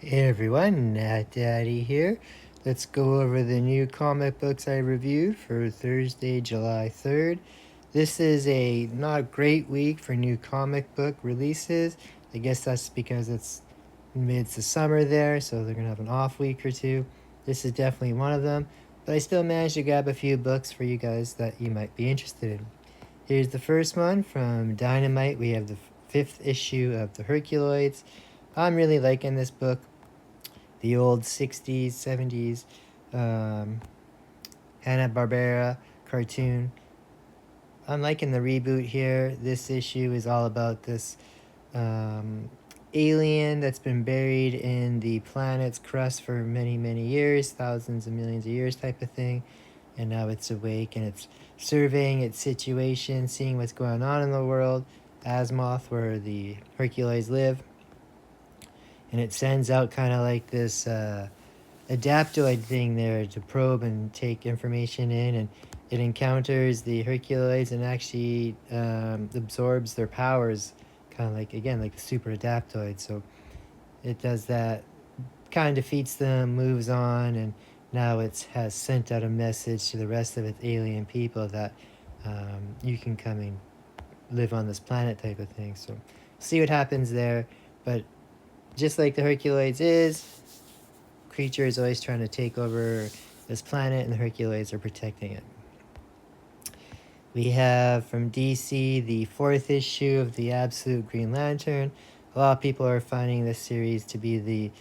Hey everyone, Nat Daddy here. Let's go over the new comic books I reviewed for Thursday, July 3rd. This is a not great week for new comic book releases. I guess that's because it's the summer there, so they're gonna have an off week or two. This is definitely one of them, but I still managed to grab a few books for you guys that you might be interested in. Here's the first one from Dynamite. We have the fifth issue of the Herculoids. I'm really liking this book, the old 60s, 70s Hanna-Barbera cartoon. I'm liking the reboot here. This issue is all about this alien that's been buried in the planet's crust for many, many years, thousands of millions of years type of thing. And now it's awake and it's surveying its situation, seeing what's going on in the world, Azimuth, where the Hercules live. And it sends out kind of like this adaptoid thing there to probe and take information in, and it encounters the Hercules and actually absorbs their powers, kind of like, again, like the super adaptoid. So it does that, kind of defeats them, moves on, and now it has sent out a message to the rest of its alien people that you can come and live on this planet type of thing. So see what happens there. But just like the Hercules creature is always trying to take over this planet, and the Hercules are protecting it. We have from DC the fourth issue of the Absolute Green Lantern. A lot of people are finding this series to be the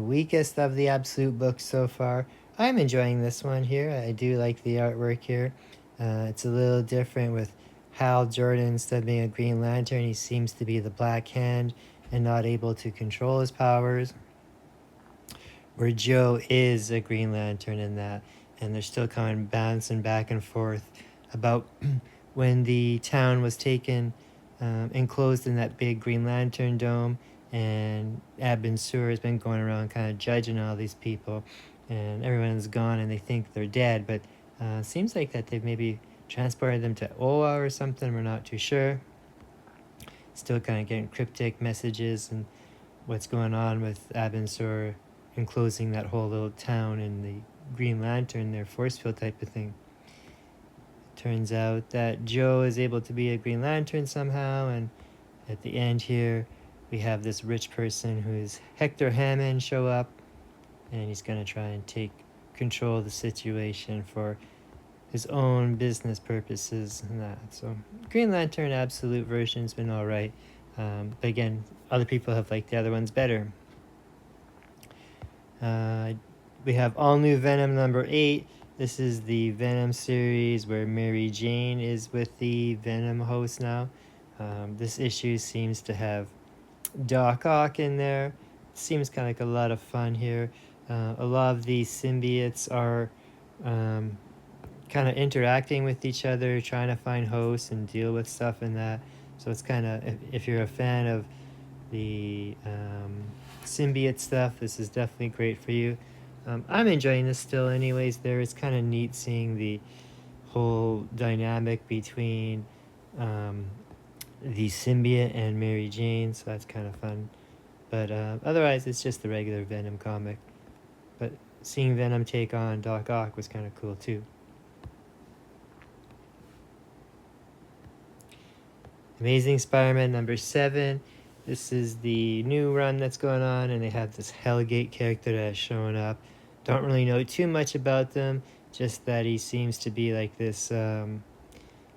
weakest of the Absolute books so far. I'm enjoying this one here. I do like the artwork here. It's a little different with Hal Jordan. Instead of being a Green Lantern, he seems to be the Black Hand and not able to control his powers, where Joe is a Green Lantern in that, and they're still kind of bouncing back and forth about when the town was taken, enclosed in that big Green Lantern dome, and Abin Sur has been going around kind of judging all these people, and everyone's gone and they think they're dead, but seems like that they've maybe transported them to Oa or something, we're not too sure. Still kind of getting cryptic messages and what's going on with Abin Sur enclosing that whole little town and the Green Lantern, their force field type of thing. Turns out that Joe is able to be a Green Lantern somehow, and at the end here, we have this rich person who's Hector Hammond show up, and he's going to try and take control of the situation for his own business purposes and that. So Green Lantern Absolute version's been alright, but again, other people have liked the other ones better. We have All New Venom number 8. This is the Venom series where Mary Jane is with the Venom host now. This issue seems to have Doc Ock in there. Seems kind of like a lot of fun here. A lot of the symbiotes are kind of interacting with each other, trying to find hosts and deal with stuff in that. So it's kind of, if you're a fan of the symbiote stuff, this is definitely great for you. I'm enjoying this still anyways. There, it's kind of neat seeing the whole dynamic between the symbiote and Mary Jane, so that's kind of fun. But otherwise, it's just the regular Venom comic. But seeing Venom take on Doc Ock was kind of cool too. Amazing Spider-Man number 7. This is the new run that's going on, and they have this Hellgate character that has shown up. Don't really know too much about them, just that he seems to be like this kind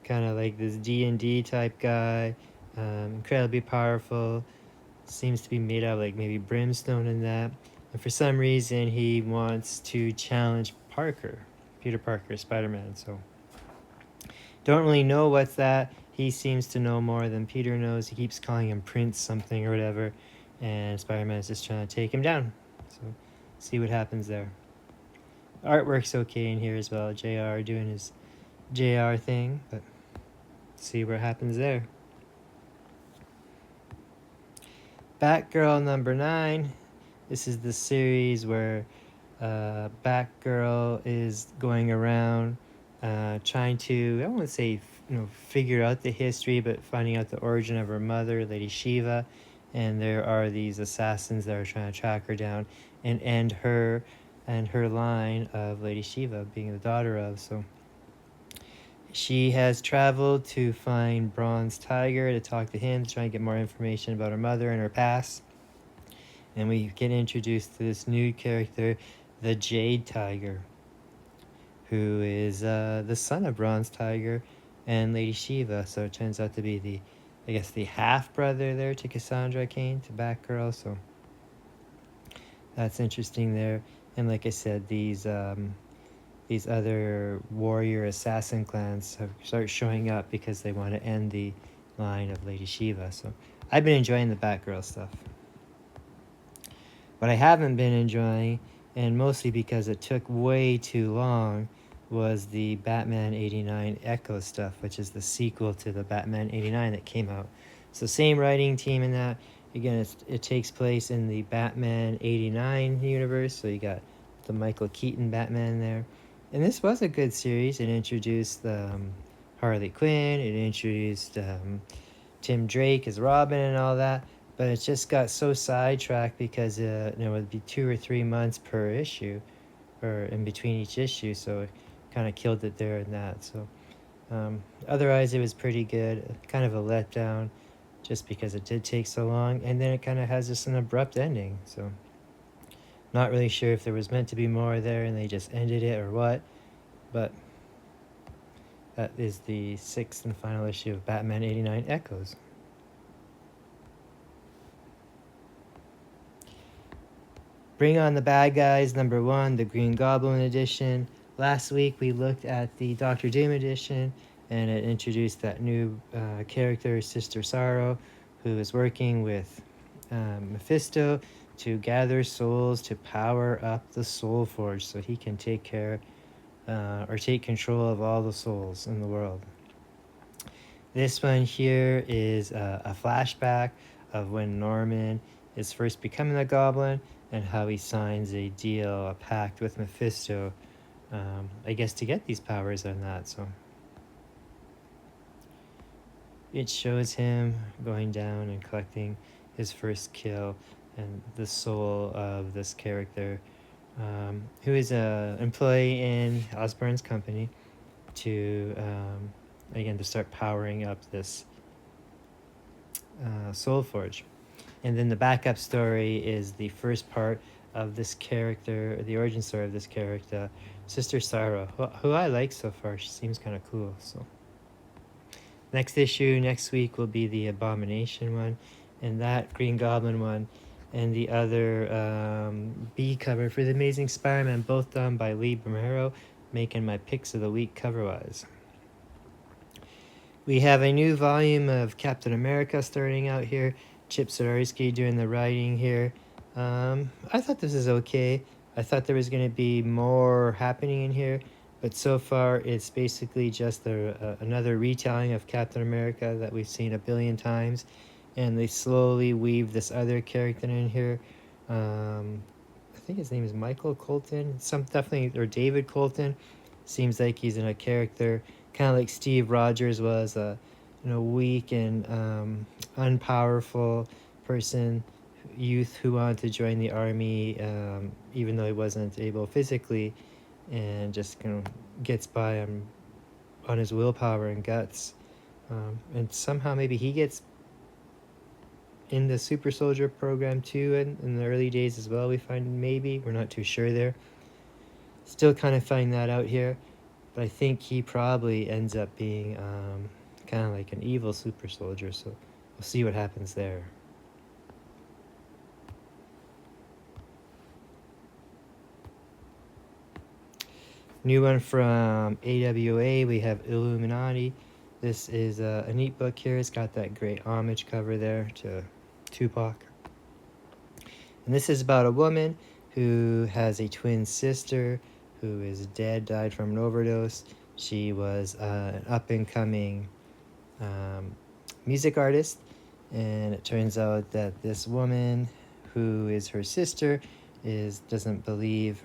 of like this D&D type guy, incredibly powerful, seems to be made out of like maybe brimstone and that, and for some reason he wants to challenge Peter Parker, Spider-Man. So don't really know what's that. He seems to know more than Peter knows. He keeps calling him Prince something or whatever, and Spider-Man is just trying to take him down. So see what happens there. Artwork's okay in here as well. JR doing his JR thing, but see what happens there. Batgirl number 9. This is the series where Batgirl is going around trying to, I won't say figure out the history, but finding out the origin of her mother, Lady Shiva, and there are these assassins that are trying to track her down and end her and her line of Lady Shiva being the daughter of. So she has traveled to find Bronze Tiger to talk to him to try and get more information about her mother and her past. And we get introduced to this new character, the Jade Tiger, who is the son of Bronze Tiger and Lady Shiva. So it turns out to be the half brother there to Cassandra Cain, to Batgirl. So that's interesting there. And like I said, these other warrior assassin clans start showing up because they want to end the line of Lady Shiva. So I've been enjoying the Batgirl stuff. What I haven't been enjoying, and mostly because it took way too long, was the Batman 89 Echo stuff, which is the sequel to the Batman 89 that came out. So same writing team in that. Again, it takes place in the Batman 89 universe, so you got the Michael Keaton Batman there. And this was a good series. It introduced Harley Quinn, it introduced Tim Drake as Robin and all that. But it just got so sidetracked because there would be 2 or 3 months per issue, or in between each issue, so it kind of killed it there in that. So otherwise, it was pretty good. Kind of a letdown, just because it did take so long, and then it kind of has just an abrupt ending. So not really sure if there was meant to be more there and they just ended it or what, but that is the 6th and final issue of Batman 89 Echoes. Bring on the Bad Guys, #1, the Green Goblin edition. Last week we looked at the Doctor Doom edition, and it introduced that new character, Sister Sorrow, who is working with Mephisto to gather souls to power up the Soul Forge so he can take control of all the souls in the world. This one here is a flashback of when Norman is first becoming a goblin and how he signs a deal, a pact with Mephisto, I guess to get these powers on that. So it shows him going down and collecting his first kill and the soul of this character, who is an employee in Osborn's company, to again to start powering up this Soul Forge. And then the backup story is the first part of this character, the origin story of this character, Sister Sorrow, who I like so far. She seems kind of cool. So next issue next week will be the Abomination one, and that Green Goblin one, and the other B cover for the Amazing Spider-Man, both done by Lee Bermero, making my picks of the week cover-wise. We have a new volume of Captain America starting out here. Chip Zdarsky doing the writing here. I thought this is okay. I thought there was going to be more happening in here, but so far it's basically just another retelling of Captain America that we've seen a billion times, and they slowly weave this other character in here. I think his name is Michael Colton, or David Colton. Seems like he's in a character kind of like Steve Rogers was, weak and unpowerful youth who wanted to join the army, even though he wasn't able physically, and just gets by on his willpower and guts. And somehow maybe he gets in the super soldier program too in the early days as well. We find maybe, we're not too sure there. Still kind of finding that out here, but I think he probably ends up being kind of like an evil super soldier, so we'll see what happens there. New one from AWA, we have Illuminati. This is a neat book here. It's got that great homage cover there to Tupac. And this is about a woman who has a twin sister who is dead, died from an overdose. She was an up-and-coming music artist, and it turns out that this woman, who is her sister, doesn't believe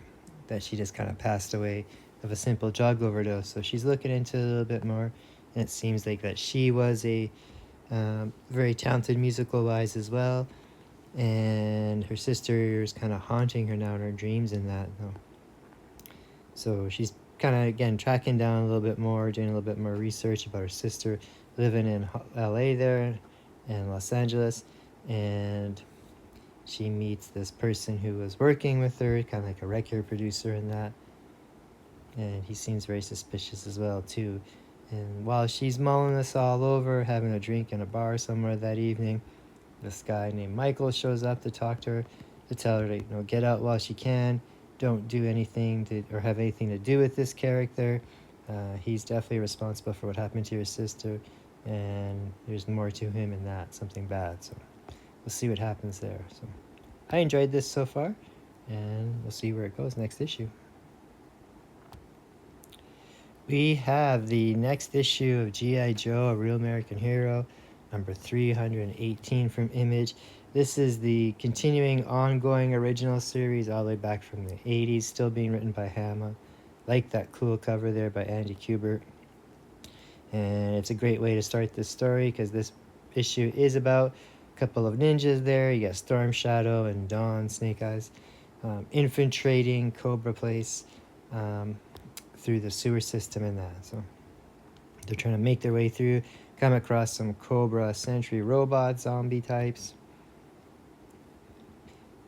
that she just kind of passed away of a simple drug overdose. So she's looking into it a little bit more, and it seems like that she was a very talented musical-wise as well, and her sister is kind of haunting her now in her dreams and that. So she's kind of, again, tracking down a little bit more, doing a little bit more research about her sister living in LA there and Los Angeles. And she meets this person who was working with her, kind of like a record producer in that. And he seems very suspicious as well, too. And while she's mulling this all over, having a drink in a bar somewhere that evening, this guy named Michael shows up to talk to her, to tell her to, get out while she can. Don't do anything to, or have anything to do with this character. He's definitely responsible for what happened to your sister, and there's more to him in that, something bad. So we'll see what happens there. So I enjoyed this so far, and we'll see where it goes next issue. We have the next issue of G.I. Joe, A Real American Hero, number 318 from Image. This is the continuing, ongoing original series all the way back from the 80s, still being written by Hama. Like that cool cover there by Andy Kubert. And it's a great way to start this story because this issue is about a couple of ninjas there. You got Storm Shadow and Dawn Snake Eyes infiltrating Cobra Place through the sewer system and that. So they're trying to make their way through, come across some Cobra Sentry robot zombie types.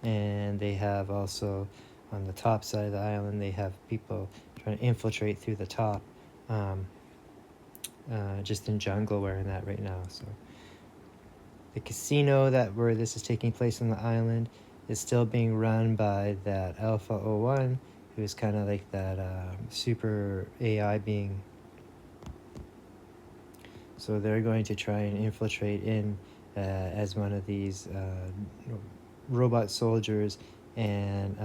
And they have also, on the top side of the island, they have people trying to infiltrate through the top, just in jungleware and that right now. So the casino where this is taking place on the island is still being run by that Alpha 01, who's kind of like that super AI being. So they're going to try and infiltrate in as one of these robot soldiers, and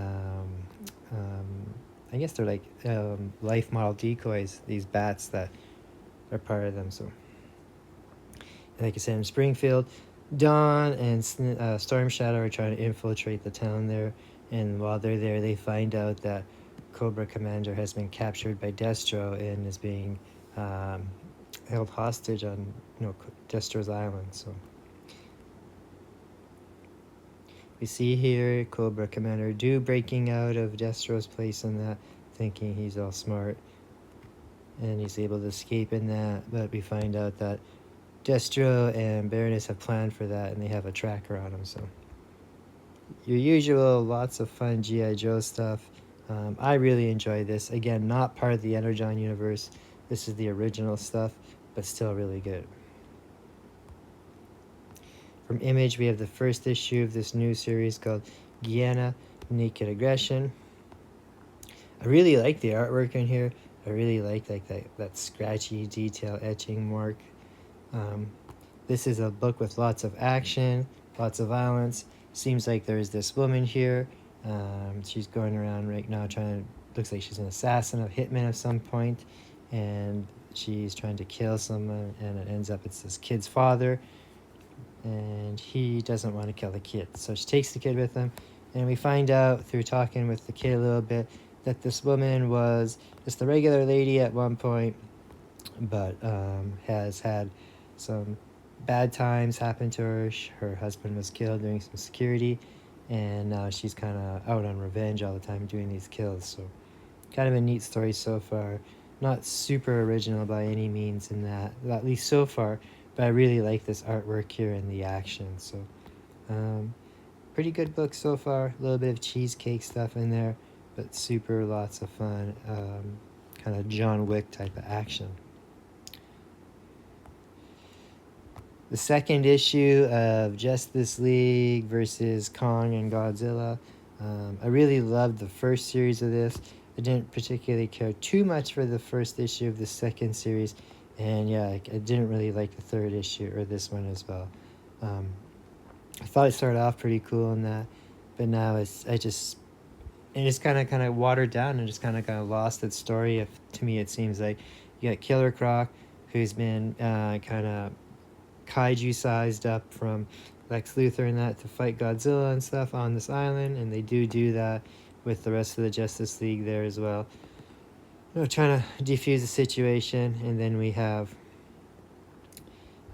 I guess they're like life model decoys, these bats that are part of them. So, and like I said, in Springfield, Dawn and Storm Shadow are trying to infiltrate the town there, and while they're there, they find out that Cobra Commander has been captured by Destro and is being held hostage on Destro's island. So we see here Cobra Commander breaking out of Destro's place in that, thinking he's all smart, and he's able to escape in that, but we find out that Destro and Baroness have planned for that, and they have a tracker on him. So your usual, lots of fun G.I. Joe stuff. I really enjoy this. Again, not part of the Energon universe. This is the original stuff, but still really good. From Image, we have the first issue of this new series called Guyana Naked Aggression. I really like the artwork in here. I really like that scratchy detail etching mark. This is a book with lots of action, lots of violence. Seems like there's this woman here. She's going around right now looks like she's an assassin, a hitman of some point, and she's trying to kill someone, and it ends up it's this kid's father, and he doesn't want to kill the kid. So she takes the kid with him, and we find out through talking with the kid a little bit that this woman was just a regular lady at one point, but has had some bad times happen to her. Her husband was killed doing some security, and now she's kind of out on revenge all the time doing these kills. So kind of a neat story so far. Not super original by any means in that, at least so far, but I really like this artwork here and the action. So pretty good book so far. A little bit of cheesecake stuff in there, but super lots of fun, kind of John Wick type of action. The second issue of Justice League versus Kong and Godzilla. I really loved the first series of this. I didn't particularly care too much for the first issue of the second series, and yeah, I didn't really like the third issue, or this one as well. I thought it started off pretty cool in that, but now it's kind of watered down and just kind of lost its story. To me, it seems like you got Killer Croc, who's been kind of kaiju sized up from Lex Luthor and that to fight Godzilla and stuff on this island, and they do that with the rest of the Justice League there as well, trying to defuse the situation. And then we have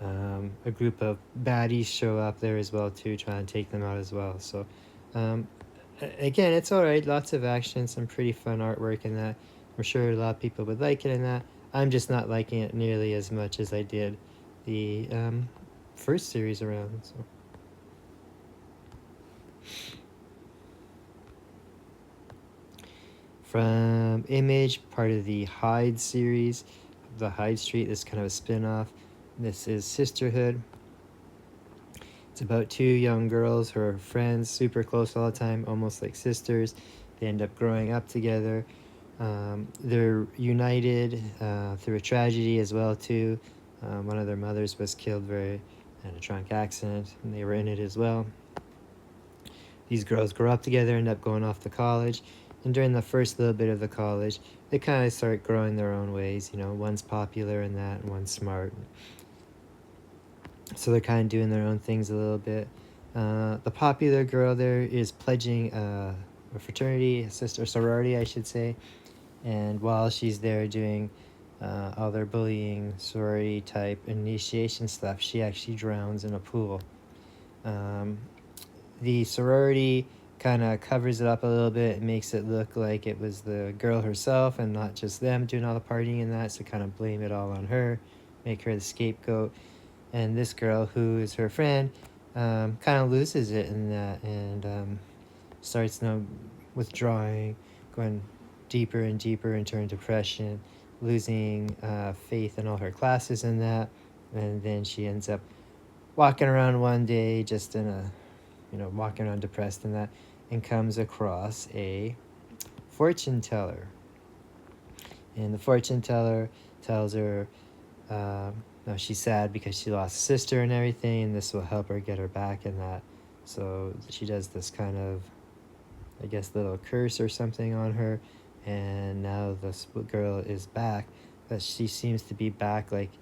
A group of baddies show up there as well too, trying to take them out as well. So um, again, it's all right. Lots of action, some pretty fun artwork in that. I'm sure a lot of people would like it in that. I'm just not liking it nearly as much as I did the first series around. So. From Image, part of the Hyde series, the Hyde Street. This is kind of a spin-off. This is Sisterhood. It's about two young girls who are friends, super close all the time, almost like sisters. They end up growing up together. They're united through a tragedy as well too. One of their mothers was killed in a drunk accident, and they were in it as well. These girls grow up together, end up going off to college, and during the first little bit of the college, they kind of start growing their own ways. You know, one's popular in that, and one's smart. So they're kind of doing their own things a little bit. The popular girl there is pledging a fraternity, a sister sorority, I should say. And while she's there doing all their bullying, sorority type initiation stuff, she actually drowns in a pool. The sorority kind of covers it up a little bit. It makes it look like it was the girl herself and not just them doing all the partying and that. So kind of blame it all on her, make her the scapegoat. And this girl, who is her friend, kind of loses it in that and starts withdrawing, going deeper and deeper into her depression, losing faith in all her classes in that. And then she ends up walking around one day just in a, walking around depressed and that, and comes across a fortune teller. And the fortune teller tells her, no, she's sad because she lost a sister and everything, and this will help her get her back in that. So she does this kind of, I guess, little curse or something on her, and now this girl is back, but she seems to be back like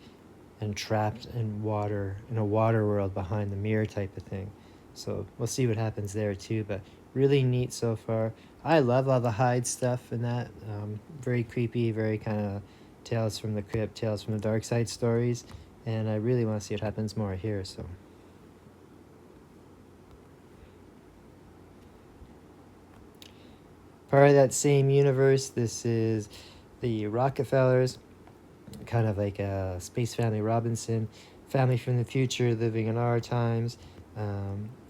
entrapped in water, in a water world behind the mirror type of thing. So we'll see what happens there too, but really neat so far. I love all the Hyde stuff and that. Very creepy, very kind of Tales from the Crypt, Tales from the Dark Side stories, and I really want to see what happens more here. So part of that same universe, this is the Rockefellers, kind of like a Space Family Robinson, family from the future living in our times,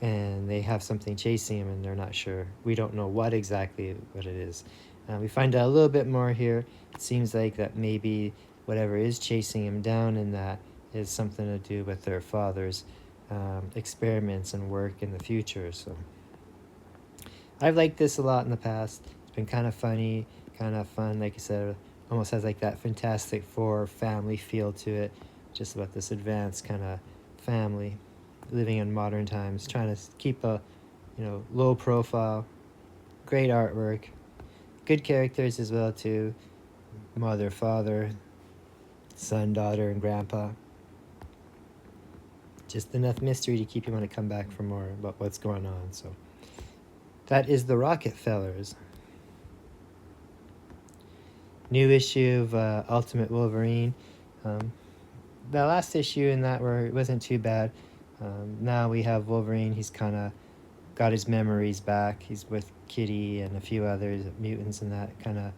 and they have something chasing them and they're not sure. We don't know what exactly what it is. We find out a little bit more here. It seems like that maybe whatever is chasing him down in that is something to do with their father's experiments and work in the future. So I've liked this a lot in the past. It's been kind of funny, kind of fun. Like I said, almost has like that Fantastic Four family feel to it. Just about this advanced kind of family living in modern times, trying to keep a, low profile. Great artwork, good characters as well too. Mother, father, son, daughter, and grandpa. Just enough mystery to keep you want to come back for more about what's going on. So that is the Rockefellers. New issue of Ultimate Wolverine. The last issue in that it wasn't too bad. Now we have Wolverine. He's kind of got his memories back. He's with Kitty and a few others, mutants and that kind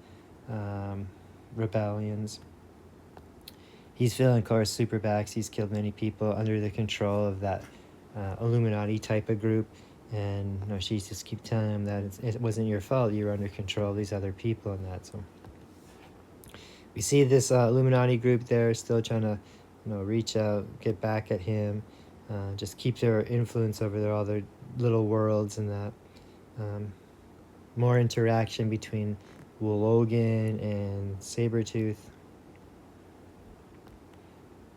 of rebellions. He's feeling, of course, superbacks. He's killed many people under the control of that Illuminati type of group. And she just keeps telling him that it wasn't your fault. You were under control of these other people and that. So we see this Illuminati group there still trying to, reach out, get back at him, just keep their influence over all their little worlds and that. More interaction between Logan and Sabretooth.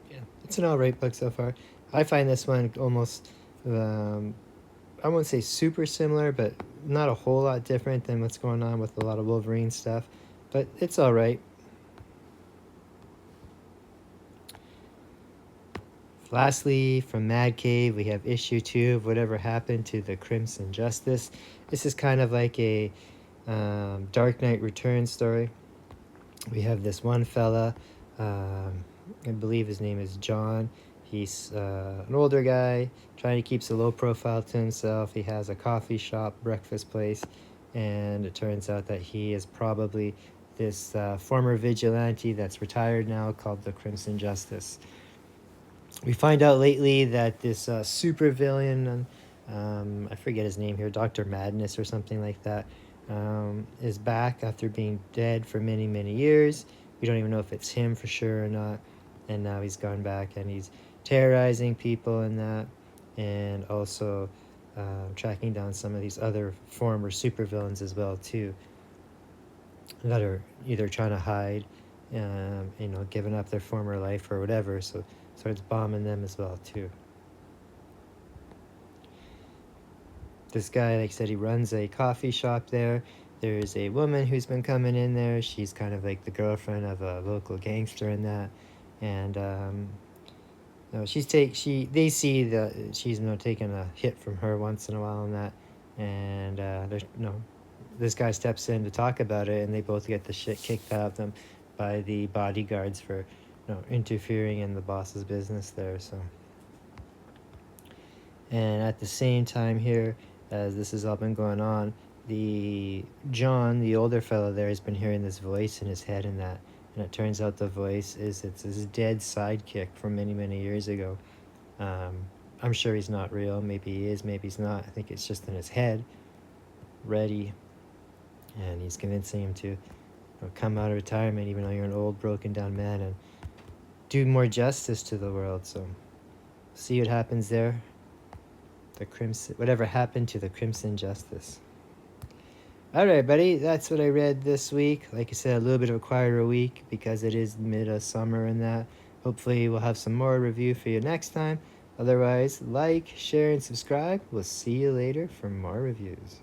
Yeah, it's an alright book so far. I find this one almost, I won't say super similar, but not a whole lot different than what's going on with a lot of Wolverine stuff. But it's alright. Lastly, from Mad Cave, we have issue 2 of Whatever Happened to the Crimson Justice. This is kind of like a Dark Knight Returns story. We have this one fella, I believe his name is John. He's an older guy trying to keep a low profile to himself. He has a coffee shop, breakfast place, and it turns out that he is probably this former vigilante that's retired now called the Crimson Justice. We find out lately that this super villain, I forget his name here, Dr. Madness or something like that, is back after being dead for many, many years. We don't even know if it's him for sure or not. And now he's gone back and he's terrorizing people and that, and also tracking down some of these other former supervillains as well too, that are either trying to hide, giving up their former life or whatever. So starts bombing them as well too. This guy, like I said, he runs a coffee shop there. There's a woman who's been coming in there. She's kind of like the girlfriend of a local gangster in that, and they see that she's taking a hit from her once in a while in that, and this guy steps in to talk about it, and they both get the shit kicked out of them by the bodyguards for interfering in the boss's business there. So, and at the same time here, as this has all been going on, John, the older fellow there, has been hearing this voice in his head and that, and it turns out the voice it's his dead sidekick from many, many years ago. I'm sure he's not real. Maybe he is, maybe he's not. I think it's just in his head, ready, and he's convincing him to come out of retirement, even though you're an old, broken down man, and do more justice to the world. So, see what happens there. Whatever happened to the Crimson Justice. Alright, buddy, that's what I read this week. Like I said, a little bit of a quieter week because it is mid of summer and that. Hopefully we'll have some more review for you next time. Otherwise, like, share, and subscribe. We'll see you later for more reviews.